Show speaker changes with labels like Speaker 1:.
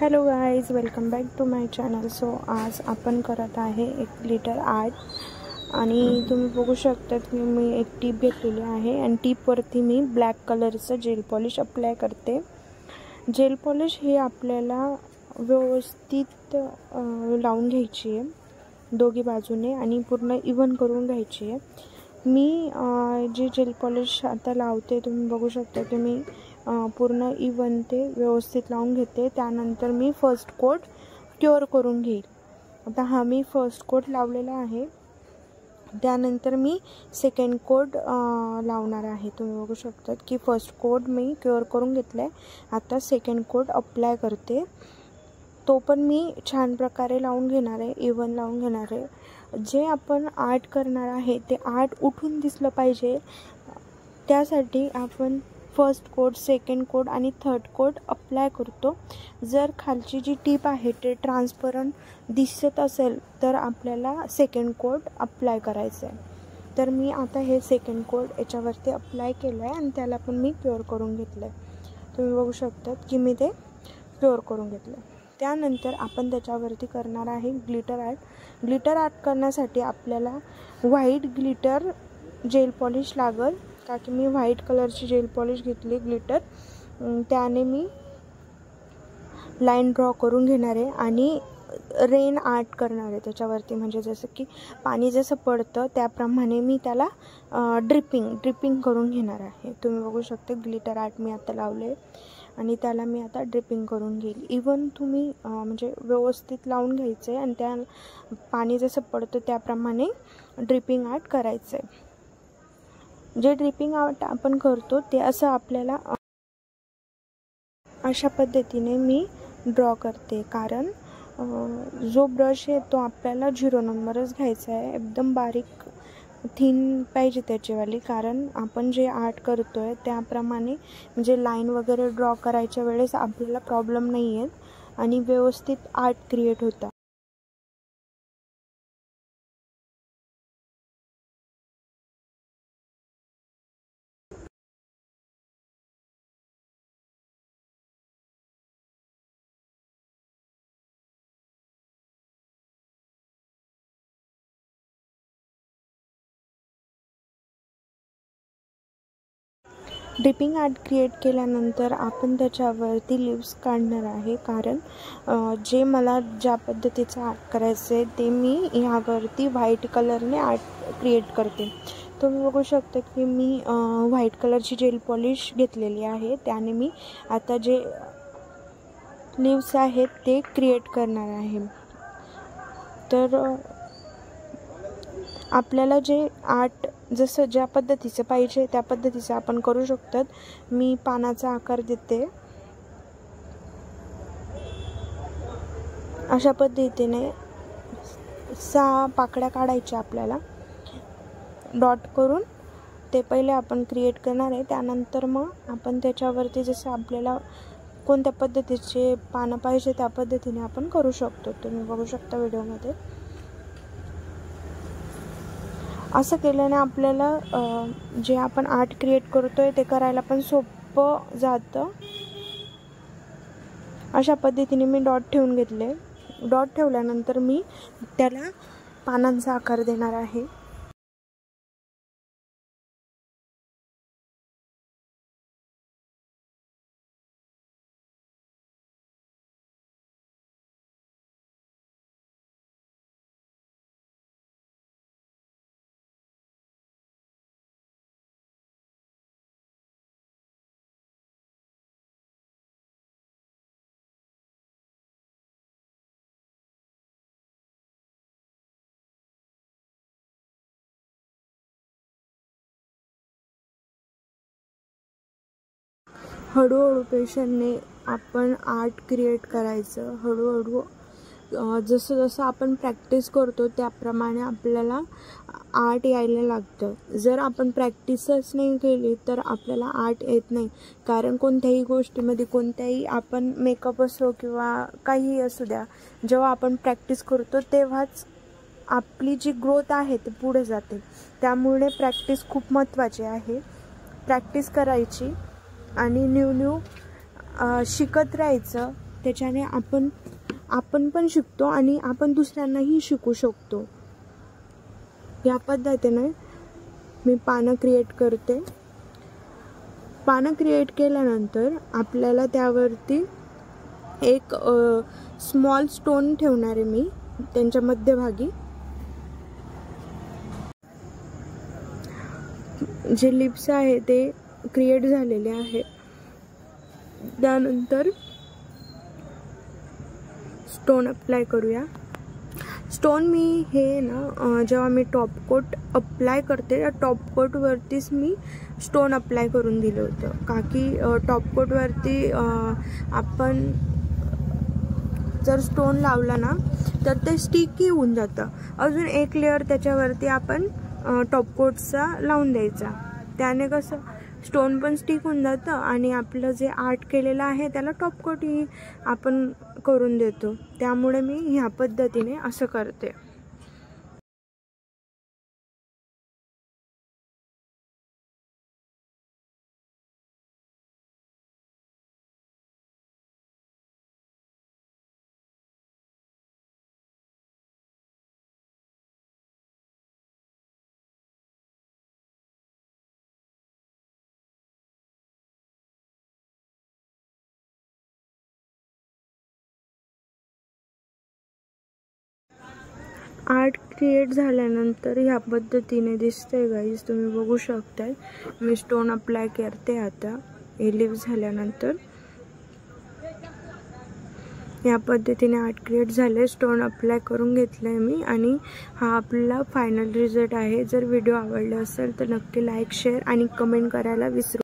Speaker 1: Hello guys, welcome back to my channel. So आज आपण करत आहे एक ग्लिटर आर्ट आणि तुम्ही बघू शकता की मी एक टीप घेतलेली आहे आणि टीपवरती मी ब्लॅक कलरचं जेल पॉलिश अप्लाय करते. जेल पॉलिश हे आपल्याला व्यवस्थित लावून घ्यायची आहे दोघी बाजूने आणि पूर्ण इव्हन करून घ्यायची आहे. मी जे जेल पॉलिश आता लावते तुम्ही बघू शकता की मी पूर्ण इव्हन ते व्यवस्थित लावून घेते. त्यानंतर मी फर्स्ट कोट क्युअर करून घेईल. आता हा मी फर्स्ट कोट लावलेला आहे, त्यानंतर मी सेकंड कोट लावणार आहे. तुम्ही बघू शकता की फर्स्ट कोट मी क्युअर करून घेतलं आहे. आता सेकंड कोट अप्लाय करते. तो पण मी छान प्रकारे लावून घेणार आहे, इव्हन लावून घेणार आहे. जे आपण आर्ट करणार आहे ते आर्ट उठून दिसलं पाहिजे, त्यासाठी आपण फर्स्ट कोट, सेकंड कोट आणि थर्ड कोट अप्लाय करतो. जर खालची जी टीप आहे ते ट्रान्सपरंट दिसत असेल तर आपल्याला सेकंड कोट अप्लाय करायचं आहे. तर मी आता हे सेकंड कोट याच्यावरती अप्लाय केलं आहे आणि त्याला पण मी क्युअर करून घेतलं आहे. तुम्ही बघू शकतात की मी ते क्युअर करून घेतलं. त्यानंतर आपण त्याच्यावरती करणार आहे ग्लिटर आर्ट. ग्लिटर आर्ट करण्यासाठी आपल्याला व्हाईट ग्लिटर जेल पॉलिश लागेल, का की मी व्हाईट कलरची जेल पॉलिश घेतली ग्लिटर. त्याने मी लाईन ड्रॉ करून घेणार आहे आणि रेन आर्ट करणार आहे त्याच्यावरती. म्हणजे जसं की पाणी जसं पडतं त्याप्रमाणे मी त्याला ड्रिपिंग करून घेणार आहे. तुम्ही बघू शकता ग्लिटर आर्ट मी आता लावले आणि त्याला मी आता ड्रिपिंग करून घेईल. इव्हन तुम्ही म्हणजे व्यवस्थित लावून घ्यायचं आहे आणि त्या पाणी जसं पडतं त्याप्रमाणे ड्रिपिंग आर्ट करायचं आहे. जे ड्रिपिंग आर्ट आपण करतो ते असं आपल्याला अशा पद्धतीने मी ड्रॉ करते, कारण जो ब्रश आहे तो आपल्याला 0 नंबरच घ्यायचा आहे. एकदम बारीक थिन पाहिजे त्याचीवाली, कारण आपण जे आर्ट करतो आहे त्याप्रमाणे म्हणजे लाईन वगैरे ड्रॉ करायच्या वेळेस आपल्याला प्रॉब्लेम नाही आहेत आणि व्यवस्थित आर्ट क्रिएट होतं. ड्रिपिंग आर्ट क्रिएट केल्यानंतर आपण त्याच्यावरती लिव्स काढणार आहे, कारण जे मला ज्या पद्धतीचं आर्ट करायचं आहे ते मी ह्यावरती व्हाईट कलरने आर्ट क्रिएट करते. तुम्ही बघू शकता की मी व्हाईट कलरची जेल पॉलिश घेतलेली आहे. त्याने मी आता जे लिव्स आहेत ते क्रिएट करणार आहे. तर आपल्याला जे आर्ट जसं ज्या पद्धतीचं पाहिजे त्या पद्धतीचं आपण करू शकतात. मी पानाचा आकार देते. अशा पद्धतीने 6 पाकळ्या काढायच्या आपल्याला. डॉट करून ते पहिले आपण क्रिएट करणार आहे. त्यानंतर मग आपण त्याच्यावरती जसं आपल्याला कोणत्या पद्धतीचे पानं पाहिजे त्या पद्धतीने आपण करू शकतो. तुम्ही बघू शकता व्हिडिओमध्ये. असं केल्याने आपल्याला जे आपण आर्ट क्रिएट करतोय ते करायला पण सोपं जातं. अशा पद्धतीने मी डॉट ठेवून घेतले. डॉट ठेवल्यानंतर मी त्याला पानांचा आकार देणार आहे. हळूहळू पेशंटने आपण आर्ट क्रिएट करायचं. हळूहळू जसं जसं आपण प्रॅक्टिस करतो त्याप्रमाणे आपल्याला आर्ट यायला लागतं. जर आपण प्रॅक्टिसच नाही केली तर आपल्याला आर्ट येत नाही. कारण कोणत्याही गोष्टीमध्ये कोणत्याही आपण मेकअप असो किंवा काहीही असू द्या, जेव्हा आपण प्रॅक्टिस करतो तेव्हाच आपली जी ग्रोथ आहे ती पुढे जाते. त्यामुळे प्रॅक्टिस खूप महत्त्वाची आहे. प्रॅक्टिस करायची आणि न्यू शिकत राहायचं. त्याच्याने आपण पण शिकतो आणि आपण दुसऱ्यांनाही शिकू शकतो। या पद्धतीने मी पानं क्रिएट करते। पानं क्रिएट केल्यानंतर आपल्याला त्यावरती एक स्मॉल स्टोन ठेवणार आहे मी त्यांच्या मध्यभागी। जे लिप्स आहे ते क्रिएट झालेले आहे। त्यानंतर स्टोन अप्लाय करूया। स्टोन मी हे ना जेव्हा मी टॉप कोट अप्लाय करते त्या टॉप कोट वरतीच मी स्टोन अप्लाय करून दिलं होतं, का की टॉप कोट वरती आपण जर स्टोन लावला ना तर ते स्टिकी होऊन जातं। अजून एक लेअर त्याच्यावरती आपण टॉप कोटचा लावून द्यायचा, त्याने कसं स्टोन पण स्टिक होऊन जातं आणि आपलं जे आर्ट केलेलं आहे त्याला टॉप कोटही आपण करून देतो। त्यामुळे मी ह्या पद्धतीने असं करते। आर्ट क्रिएट झाल्यानंतर ह्या पद्धतीने दिसतंय गाईज, तुम्ही बघू शकताय। मी स्टोन अप्लाय करते आता हे लिव्ह झाल्यानंतर। या पद्धतीने आर्ट क्रिएट झाले, स्टोन अप्लाय करून घेतलंय मी आणि हा आपला फायनल रिझल्ट आहे। जर व्हिडिओ आवडला असेल तर नक्की लाईक, शेअर आणि कमेंट करायला विसरू